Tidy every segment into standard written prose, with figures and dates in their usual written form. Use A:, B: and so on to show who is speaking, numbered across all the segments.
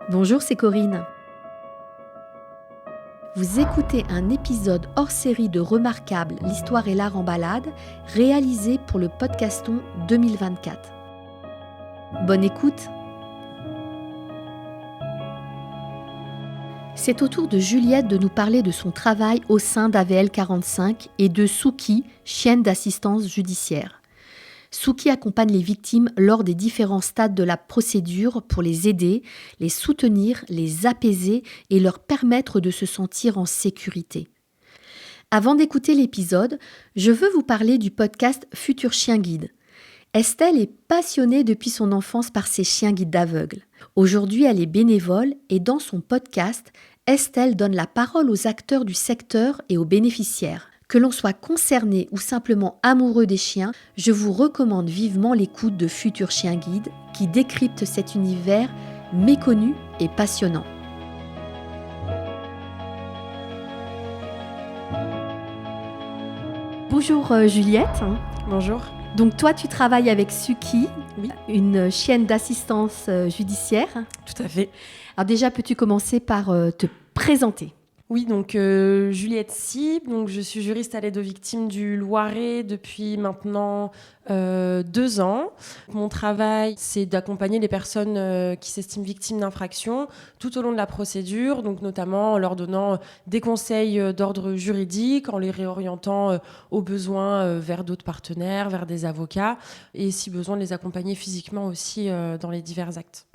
A: Bonjour, c'est Corinne. Vous écoutez un épisode hors série de Remarquable, l'histoire et l'art en balade, réalisé pour le Podcaston 2024. Bonne écoute. C'est au tour de Juliette de nous parler de son travail au sein d'AVL 45 et de Souki, chienne d'assistance judiciaire. Souki accompagne les victimes lors des différents stades de la procédure pour les aider, les soutenir, les apaiser et leur permettre de se sentir en sécurité. Avant d'écouter l'épisode, je veux vous parler du podcast Futur Chien Guide. Estelle est passionnée depuis son enfance par ses chiens guides d'aveugles. Aujourd'hui, elle est bénévole et dans son podcast, Estelle donne la parole aux acteurs du secteur et aux bénéficiaires. Que l'on soit concerné ou simplement amoureux des chiens, je vous recommande vivement l'écoute de Futur Chien Guide qui décrypte cet univers méconnu et passionnant. Bonjour Juliette.
B: Bonjour.
A: Donc toi tu travailles avec Souki,
B: Oui.
A: Une chienne d'assistance judiciaire.
B: Tout à fait.
A: Alors déjà peux-tu commencer par te présenter ?
B: Oui, donc Juliette Sib, donc je suis juriste à l'aide aux victimes du Loiret depuis maintenant 2 ans. Mon travail, c'est d'accompagner les personnes qui s'estiment victimes d'infractions tout au long de la procédure, donc notamment en leur donnant des conseils d'ordre juridique, en les réorientant au besoin vers d'autres partenaires, vers des avocats, et si besoin de les accompagner physiquement aussi dans les divers actes.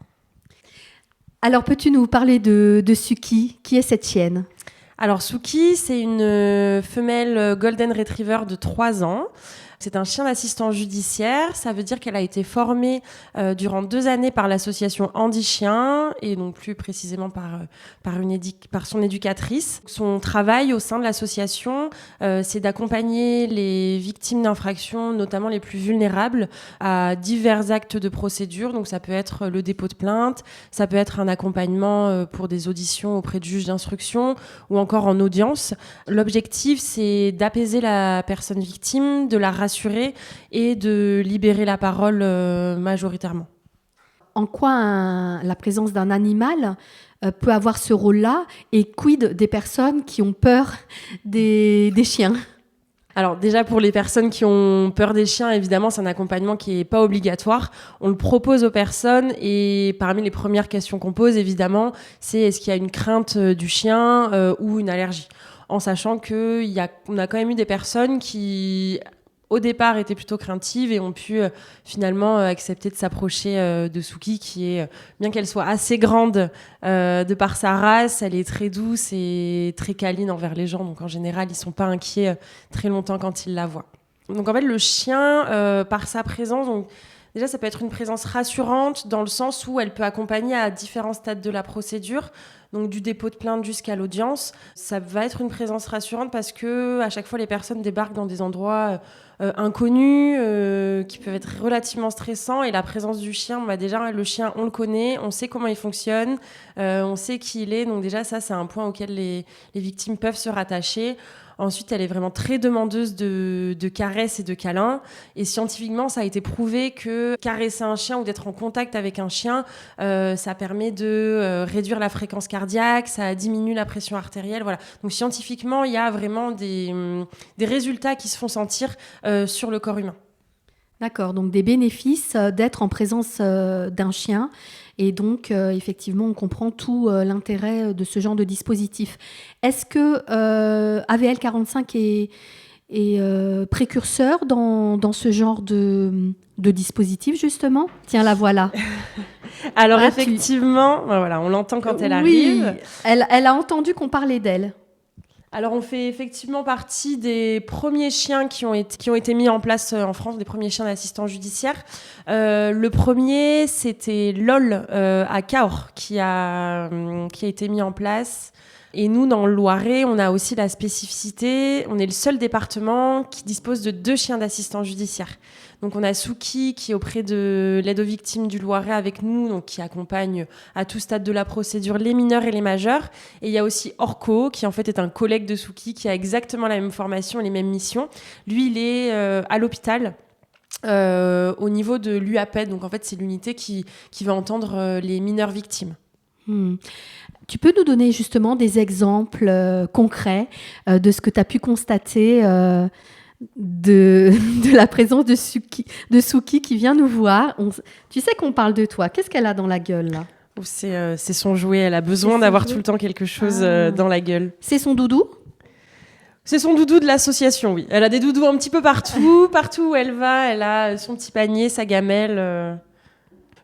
A: Alors peux-tu nous parler de Souki ? Qui est cette chienne ?
B: Alors Souki, c'est une femelle Golden Retriever de 3 ans. C'est un chien d'assistance judiciaire. Ça veut dire qu'elle a été formée durant 2 années par l'association Andy Chien et donc plus précisément par son éducatrice. Son travail au sein de l'association, c'est d'accompagner les victimes d'infractions, notamment les plus vulnérables, à divers actes de procédure. Donc ça peut être le dépôt de plainte, ça peut être un accompagnement pour des auditions auprès du juge d'instruction ou encore en audience. L'objectif, c'est d'apaiser la personne victime, de la rassurer et de libérer la parole majoritairement.
A: En quoi la présence d'un animal peut avoir ce rôle-là et quid des personnes qui ont peur des chiens ?
B: Alors déjà pour les personnes qui ont peur des chiens, évidemment c'est un accompagnement qui n'est pas obligatoire. On le propose aux personnes et parmi les premières questions qu'on pose évidemment, c'est est-ce qu'il y a une crainte du chien ou une allergie ? En sachant qu'on a quand même eu des personnes qui au départ étaient plutôt craintives et ont pu finalement accepter de s'approcher de Souki qui est, bien qu'elle soit assez grande de par sa race, elle est très douce et très câline envers les gens. Donc en général, ils ne sont pas inquiets très longtemps quand ils la voient. Donc en fait, le chien, par sa présence, donc, déjà ça peut être une présence rassurante dans le sens où elle peut accompagner à différents stades de la procédure. Donc du dépôt de plainte jusqu'à l'audience, ça va être une présence rassurante parce que à chaque fois les personnes débarquent dans des endroits inconnus qui peuvent être relativement stressants et la présence du chien, déjà le chien on le connaît, on sait comment il fonctionne, on sait qui il est, donc déjà ça c'est un point auquel les victimes peuvent se rattacher. Ensuite, elle est vraiment très demandeuse de caresses et de câlins. Et scientifiquement, ça a été prouvé que caresser un chien ou d'être en contact avec un chien, ça permet de réduire la fréquence cardiaque, ça diminue la pression artérielle. Voilà. Donc scientifiquement, il y a vraiment des résultats qui se font sentir sur le corps humain.
A: D'accord, donc des bénéfices d'être en présence d'un chien. Et donc, effectivement, on comprend tout l'intérêt de ce genre de dispositif. Est-ce que AVL 45 est précurseur dans ce genre de dispositif, justement ? Tiens, la voilà.
B: Alors, effectivement, voilà, on l'entend quand elle arrive.
A: Elle a entendu qu'on parlait d'elle.
B: Alors, on fait effectivement partie des premiers chiens qui ont été mis en place en France, des premiers chiens d'assistance judiciaire. Le premier, c'était LOL à Cahors, qui a été mis en place. Et nous, dans le Loiret, on a aussi la spécificité, on est le seul département qui dispose de 2 chiens d'assistance judiciaire. Donc on a Souki qui est auprès de l'aide aux victimes du Loiret avec nous, donc qui accompagne à tout stade de la procédure les mineurs et les majeurs. Et il y a aussi Orko qui en fait est un collègue de Souki qui a exactement la même formation et les mêmes missions. Lui, il est à l'hôpital. Au niveau de l'UAPED, donc en fait c'est l'unité qui va entendre les mineurs victimes.
A: Tu peux nous donner justement des exemples concrets de ce que tu as pu constater de la présence de Suki qui vient nous voir. Tu sais qu'on parle de toi. Qu'est-ce qu'elle a dans la gueule, là ?
B: C'est son jouet. Elle a besoin d'avoir tout le temps quelque chose dans la gueule.
A: C'est son doudou ?
B: C'est son doudou de l'association, oui. Elle a des doudous un petit peu partout. Partout où elle va, elle a son petit panier, sa gamelle.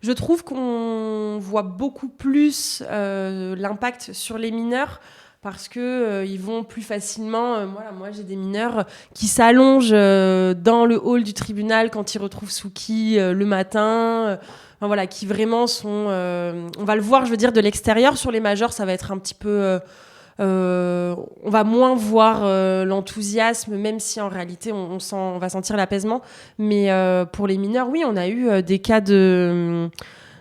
B: Je trouve qu'on voit beaucoup plus l'impact sur les mineurs parce que ils vont plus facilement. Moi, j'ai des mineurs qui s'allongent dans le hall du tribunal quand ils retrouvent Suki le matin. Qui vraiment sont. On va le voir, je veux dire, de l'extérieur. Sur les majeurs, ça va être un petit peu. On va moins voir l'enthousiasme, même si en réalité on va sentir l'apaisement. Mais pour les mineurs, oui, on a eu des cas de...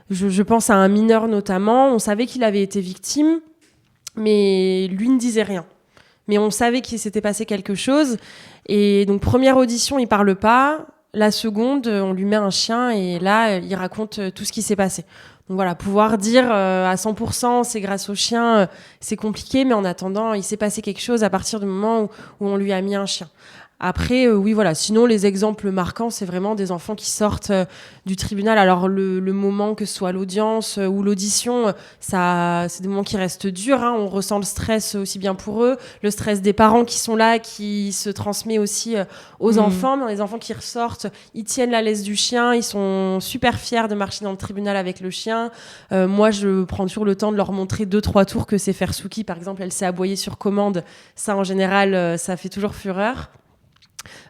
B: Je pense à un mineur notamment, on savait qu'il avait été victime, mais lui ne disait rien. Mais on savait qu'il s'était passé quelque chose. Et donc première audition, il parle pas. La seconde, on lui met un chien et là, il raconte tout ce qui s'est passé. Donc voilà, pouvoir dire à 100% c'est grâce au chien, c'est compliqué, mais en attendant, il s'est passé quelque chose à partir du moment où on lui a mis un chien. Après, oui, voilà. Sinon, les exemples marquants, c'est vraiment des enfants qui sortent du tribunal. Alors, le moment, que ce soit l'audience ou l'audition, c'est des moments qui restent durs. On ressent le stress aussi bien pour eux, le stress des parents qui sont là, qui se transmet aussi aux enfants. Mais les enfants qui ressortent, ils tiennent la laisse du chien, ils sont super fiers de marcher dans le tribunal avec le chien. Moi, je prends toujours le temps de leur montrer 2-3 tours que c'est faire Suki. Par exemple, elle sait aboyer sur commande. Ça, en général, ça fait toujours fureur.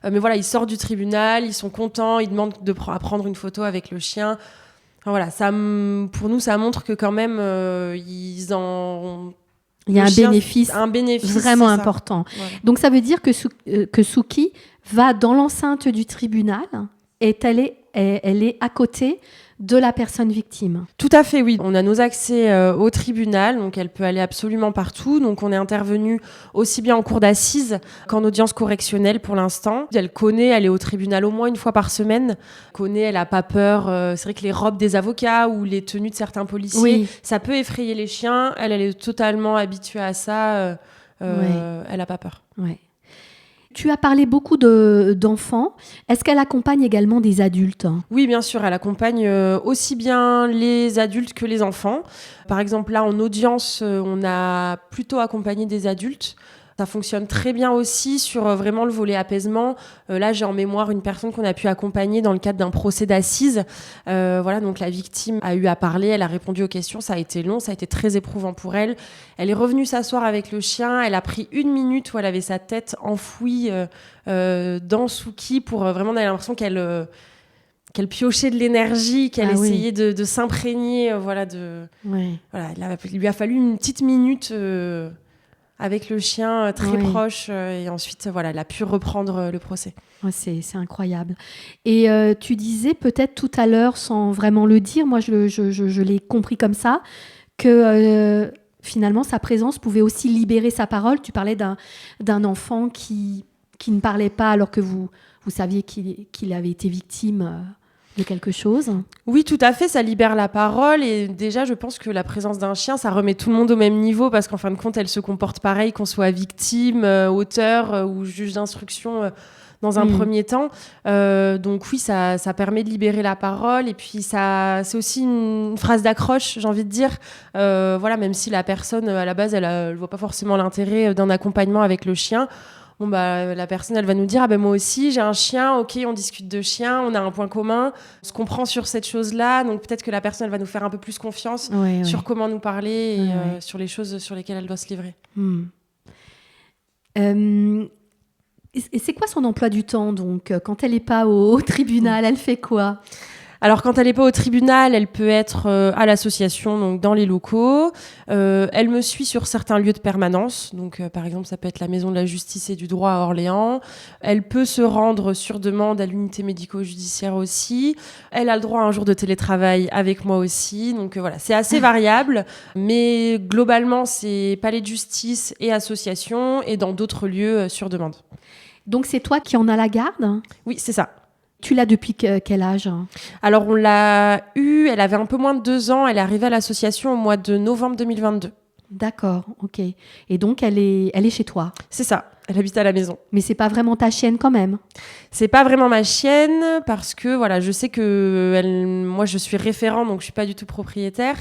B: Mais voilà, ils sortent du tribunal, ils sont contents, ils demandent à prendre une photo avec le chien. Enfin, voilà, pour nous, ça montre que quand même, il y a un bénéfice
A: vraiment important. Voilà. Donc ça veut dire que Suki va dans l'enceinte du tribunal et elle est à côté de la personne victime.
B: Tout à fait, oui. On a nos accès au tribunal, donc elle peut aller absolument partout. Donc on est intervenu aussi bien en cour d'assises qu'en audience correctionnelle pour l'instant. Elle est au tribunal au moins une fois par semaine. Elle n'a pas peur. C'est vrai que les robes des avocats ou les tenues de certains policiers, ça peut effrayer les chiens. Elle est totalement habituée à ça. Elle n'a pas peur.
A: Ouais. Tu as parlé beaucoup d'enfants. Est-ce qu'elle accompagne également des adultes ?
B: Oui, bien sûr. Elle accompagne aussi bien les adultes que les enfants. Par exemple, là, en audience, on a plutôt accompagné des adultes. Ça fonctionne très bien aussi sur vraiment le volet apaisement. Là, j'ai en mémoire une personne qu'on a pu accompagner dans le cadre d'un procès d'assises. Donc la victime a eu à parler, elle a répondu aux questions. Ça a été long, ça a été très éprouvant pour elle. Elle est revenue s'asseoir avec le chien. Elle a pris 1 minute où elle avait sa tête enfouie dans Suki pour vraiment, on a l'impression qu'elle piochait de l'énergie, qu'elle essayait de s'imprégner. Il lui a fallu une petite minute... avec le chien très proche. Et ensuite, elle a pu reprendre le procès.
A: C'est incroyable. Et tu disais peut-être tout à l'heure, sans vraiment le dire, moi je l'ai compris comme ça, que finalement sa présence pouvait aussi libérer sa parole. Tu parlais d'un enfant qui ne parlait pas alors que vous saviez qu'il avait été victime de quelque chose.
B: Oui, tout à fait, ça libère la parole et déjà je pense que la présence d'un chien, ça remet tout le monde au même niveau parce qu'en fin de compte, elle se comporte pareil qu'on soit victime, auteur ou juge d'instruction dans un premier temps. Donc oui, ça permet de libérer la parole et puis c'est aussi une phrase d'accroche, j'ai envie de dire. Même si la personne, à la base, elle voit pas forcément l'intérêt d'un accompagnement avec le chien. La personne, elle va nous dire moi aussi, j'ai un chien, ok, on discute de chien, on a un point commun, on se comprend sur cette chose-là, donc peut-être que la personne, elle va nous faire un peu plus confiance sur comment nous parler et sur les choses sur lesquelles elle doit se livrer.
A: Et c'est quoi son emploi du temps, donc, quand elle n'est pas au tribunal, elle fait quoi ?
B: Alors, quand elle n'est pas au tribunal, elle peut être à l'association, donc dans les locaux. Elle me suit sur certains lieux de permanence. Donc, par exemple, ça peut être la Maison de la Justice et du Droit à Orléans. Elle peut se rendre sur demande à l'unité médico-judiciaire aussi. Elle a le droit à un jour de télétravail avec moi aussi. Donc, c'est assez variable. Mais globalement, c'est palais de justice et association et dans d'autres lieux sur demande.
A: Donc, c'est toi qui en as la garde ?
B: Oui, c'est ça.
A: Tu l'as depuis quel âge ?
B: Alors, on l'a eue, elle avait un peu moins de 2 ans. Elle est arrivée à l'association au mois de novembre 2022.
A: D'accord, ok. Et donc, elle est chez toi ?
B: C'est ça, elle habite à la maison.
A: Mais c'est pas vraiment ta chienne quand même ?
B: C'est pas vraiment ma chienne parce que voilà, je sais que moi je suis référent, donc je suis pas du tout propriétaire.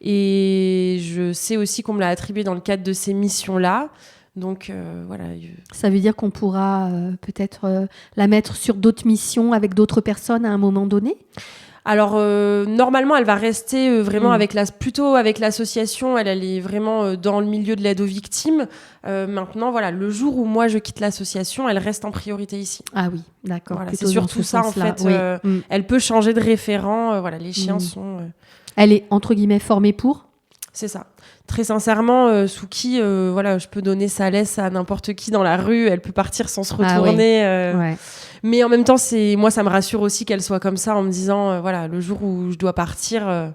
B: Et je sais aussi qu'on me l'a attribuée dans le cadre de ces missions-là. Donc voilà.
A: Ça veut dire qu'on pourra peut-être la mettre sur d'autres missions avec d'autres personnes à un moment donné ?
B: Alors normalement, elle va rester vraiment plutôt avec l'association. Elle est vraiment dans le milieu de l'aide aux victimes. Maintenant, voilà, le jour où moi je quitte l'association, elle reste en priorité ici.
A: Ah oui, d'accord.
B: Voilà, c'est surtout ça en fait.
A: Oui.
B: Elle peut changer de référent. Voilà, les chiens sont.
A: Elle est entre guillemets formée pour ?
B: C'est ça. Très sincèrement, Souki, voilà, je peux donner sa laisse à n'importe qui dans la rue. Elle peut partir sans se retourner.
A: Ouais.
B: Mais en même temps, moi, ça me rassure aussi qu'elle soit comme ça en me disant, voilà, le jour où je dois partir.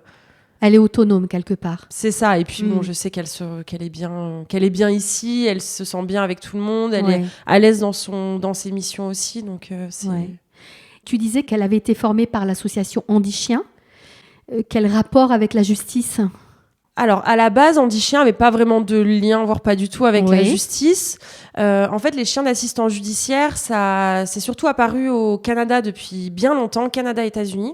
A: Elle est autonome quelque part.
B: C'est ça. Et puis bon, je sais qu'elle est bien ici. Elle se sent bien avec tout le monde. Elle est à l'aise dans ses missions aussi. Donc c'est.
A: Ouais. Tu disais qu'elle avait été formée par l'association Andy Chien. Quel rapport avec la justice ?
B: Alors, à la base, Andy Chien n'avait pas vraiment de lien, voire pas du tout, avec la justice. En fait, les chiens d'assistance judiciaire, ça c'est surtout apparu au Canada depuis bien longtemps, Canada, États-Unis.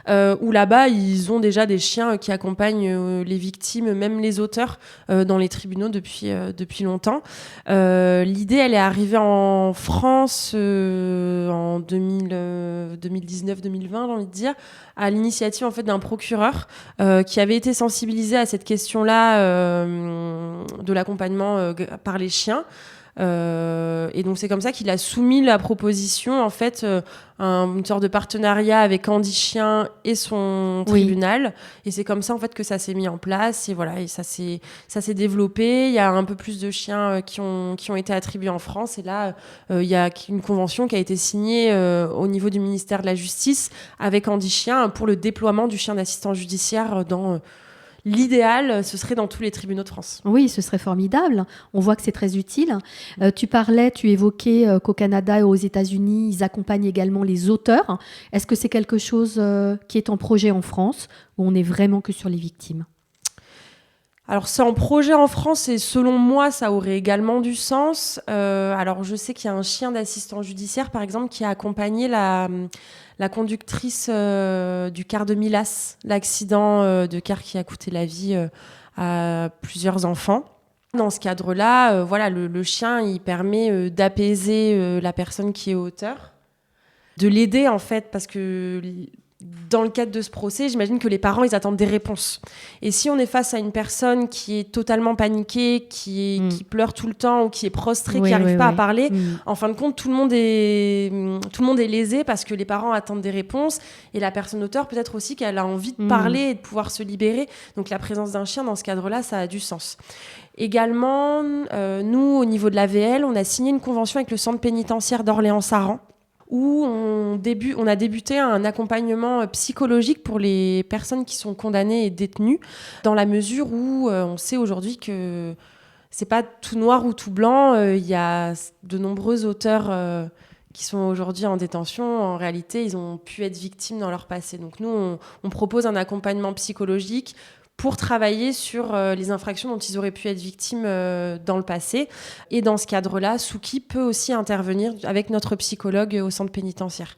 B: Où là-bas, ils ont déjà des chiens qui accompagnent les victimes, même les auteurs, dans les tribunaux depuis longtemps. L'idée, elle est arrivée en France en 2019-2020, j'ai envie de dire, à l'initiative en fait d'un procureur qui avait été sensibilisé à cette question-là de l'accompagnement par les chiens. Et donc c'est comme ça qu'il a soumis la proposition en fait une sorte de partenariat avec Andy Chien et son tribunal, et c'est comme ça en fait que ça s'est mis en place, et voilà, et ça s'est développé. Il y a un peu plus de chiens qui ont été attribués en France, et là il y a une convention qui a été signée au niveau du ministère de la Justice avec Andy Chien pour le déploiement du chien d'assistance judiciaire dans l'idéal, ce serait dans tous les tribunaux de France.
A: Oui, ce serait formidable. On voit que c'est très utile. Tu évoquais qu'au Canada et aux États-Unis, ils accompagnent également les auteurs. Est-ce que c'est quelque chose qui est en projet en France, ou on n'est vraiment que sur les victimes ?
B: Alors c'est en projet en France, et selon moi, ça aurait également du sens. Alors je sais qu'il y a un chien d'assistance judiciaire, par exemple, qui a accompagné la conductrice du car de Milas, l'accident de car qui a coûté la vie à plusieurs enfants. Dans ce cadre-là, voilà, le chien, il permet d'apaiser la personne qui est auteur, de l'aider en fait, parce que dans le cadre de ce procès, j'imagine que les parents, ils attendent des réponses. Et si on est face à une personne qui est totalement paniquée, qui pleure tout le temps, ou qui est prostrée, qui n'arrive pas à parler, en fin de compte, tout le monde est lésé parce que les parents attendent des réponses. Et la personne auteur, peut-être aussi qu'elle a envie de parler et de pouvoir se libérer. Donc la présence d'un chien, dans ce cadre-là, ça a du sens. Également, nous, au niveau de l'AVL, on a signé une convention avec le centre pénitentiaire d'Orléans-Saran, où on a débuté un accompagnement psychologique pour les personnes qui sont condamnées et détenues, dans la mesure où on sait aujourd'hui que c'est pas tout noir ou tout blanc. Il y a de nombreux auteurs qui sont aujourd'hui en détention. En réalité, ils ont pu être victimes dans leur passé. Donc nous, on propose un accompagnement psychologique pour travailler sur les infractions dont ils auraient pu être victimes dans le passé. Et dans ce cadre-là, Souki peut aussi intervenir avec notre psychologue au centre pénitentiaire.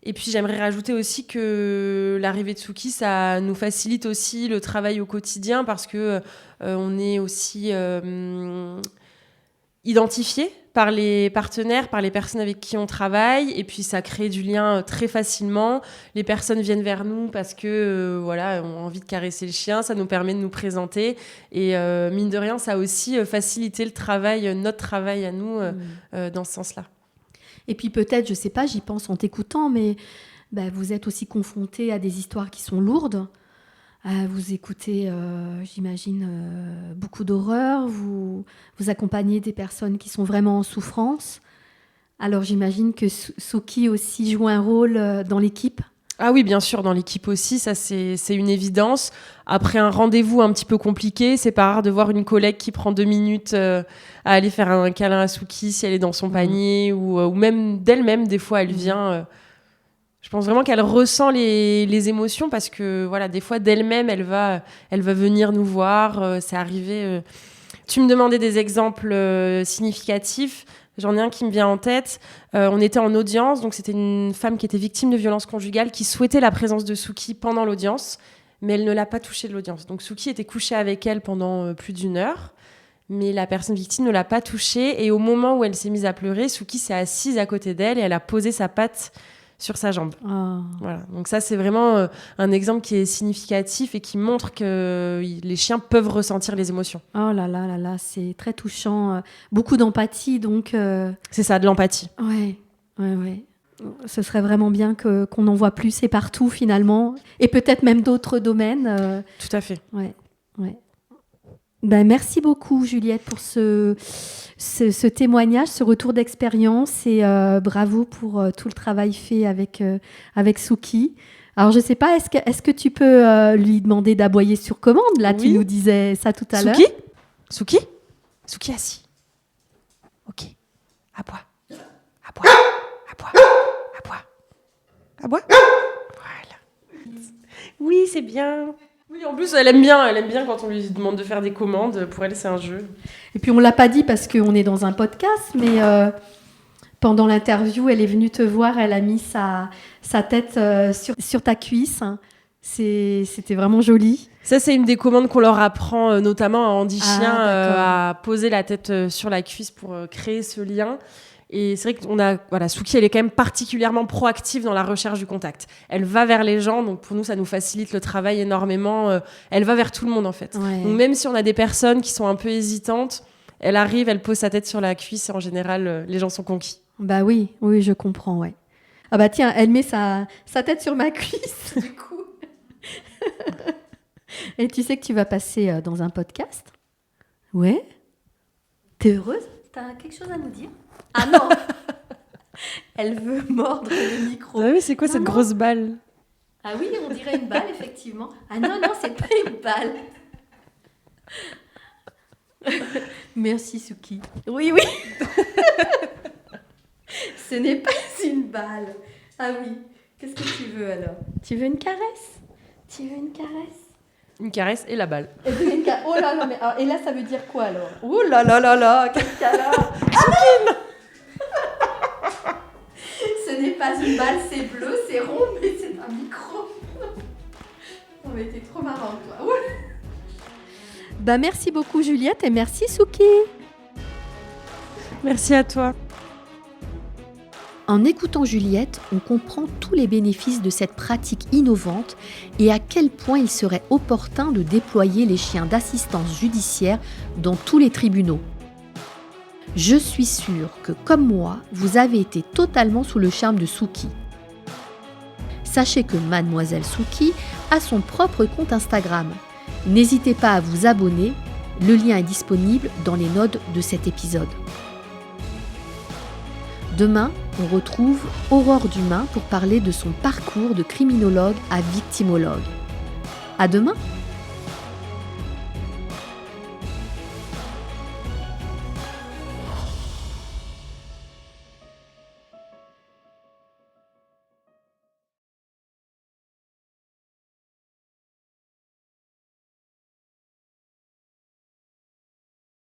B: Et puis j'aimerais rajouter aussi que l'arrivée de Souki, ça nous facilite aussi le travail au quotidien, parce que on est aussi identifié par les partenaires, par les personnes avec qui on travaille, et puis ça crée du lien très facilement. Les personnes viennent vers nous parce que voilà, ont envie de caresser le chien, ça nous permet de nous présenter, et mine de rien, ça a aussi facilité notre travail à nous dans ce sens-là.
A: Et puis peut-être, je sais pas, j'y pense en t'écoutant, mais vous êtes aussi confronté à des histoires qui sont lourdes. Vous écoutez, j'imagine, beaucoup d'horreur. Vous accompagnez des personnes qui sont vraiment en souffrance. Alors j'imagine que Souki aussi joue un rôle dans l'équipe.
B: Ah oui, bien sûr, dans l'équipe aussi, ça c'est une évidence. Après un rendez-vous un petit peu compliqué, c'est pas rare de voir une collègue qui prend 2 minutes à aller faire un câlin à Suki si elle est dans son panier, ou même d'elle-même, des fois, elle vient. Je pense vraiment qu'elle ressent les émotions parce que, voilà, des fois, d'elle-même, elle va venir nous voir. C'est arrivé. Tu me demandais des exemples significatifs. J'en ai un qui me vient en tête. On était en audience, donc c'était une femme qui était victime de violences conjugales qui souhaitait la présence de Suki pendant l'audience, mais elle ne l'a pas touchée de l'audience. Donc Suki était couchée avec elle pendant plus d'1 heure, mais la personne victime ne l'a pas touchée. Et au moment où elle s'est mise à pleurer, Suki s'est assise à côté d'elle et elle a posé sa patte sur sa jambe.
A: Oh.
B: Voilà. Donc ça, c'est vraiment un exemple qui est significatif et qui montre que les chiens peuvent ressentir les émotions.
A: Oh là là là là, c'est très touchant. Beaucoup d'empathie, donc...
B: C'est ça, de l'empathie.
A: Ouais. Ce serait vraiment bien qu'on en voit plus et partout, finalement. Et peut-être même d'autres domaines.
B: Tout à fait.
A: Ouais. Ben, merci beaucoup, Juliette, pour ce témoignage, ce retour d'expérience, et bravo pour tout le travail fait avec Suki. Alors, je ne sais pas, est-ce que tu peux lui demander d'aboyer sur commande? Là, oui. Tu nous disais ça tout à l'heure.
B: Suki, assis. Ok. Aboie. Voilà. Oui, c'est bien. Oui, en plus, elle aime bien quand on lui demande de faire des commandes. Pour elle, c'est un jeu.
A: Et puis, on ne l'a pas dit parce qu'on est dans un podcast, mais pendant l'interview, elle est venue te voir, elle a mis sa tête sur ta cuisse. C'était vraiment joli.
B: Ça, c'est une des commandes qu'on leur apprend, notamment à Andy Chien, à poser la tête sur la cuisse pour créer ce lien. Et c'est vrai que Suki, elle est quand même particulièrement proactive dans la recherche du contact. Elle va vers les gens, donc pour nous, ça nous facilite le travail énormément. Elle va vers tout le monde, en fait.
A: Ouais.
B: Donc même si on a des personnes qui sont un peu hésitantes, elle arrive, elle pose sa tête sur la cuisse et en général, les gens sont conquis.
A: Bah oui, je comprends, ouais. Ah bah tiens, elle met sa tête sur ma cuisse, du coup. Et tu sais que tu vas passer dans un podcast? Ouais. T'es heureuse? T'as quelque chose à nous dire? Ah non. Elle veut mordre le micro.
B: Ah oui, c'est quoi cette grosse balle?
A: Ah oui, on dirait une balle, effectivement. Ah non, c'est pas une balle. Merci, Suki. Oui. Ce n'est pas une balle. Ah oui. Qu'est-ce que tu veux alors? Tu veux une caresse?
B: Une caresse et la balle.
A: Oh là là, mais alors, et là, ça veut dire quoi alors? Oh là là là là, quel câlin! Ce n'est pas une balle, c'est bleu, c'est rond, mais c'est un micro. On a été trop marrant, toi. Bah, merci beaucoup, Juliette, et merci, Suki.
B: Merci à toi.
A: En écoutant Juliette, on comprend tous les bénéfices de cette pratique innovante et à quel point il serait opportun de déployer les chiens d'assistance judiciaire dans tous les tribunaux. Je suis sûre que, comme moi, vous avez été totalement sous le charme de Suki. Sachez que Mademoiselle Suki a son propre compte Instagram. N'hésitez pas à vous abonner, le lien est disponible dans les notes de cet épisode. Demain, on retrouve Aurore Dumain pour parler de son parcours de criminologue à victimologue. À demain!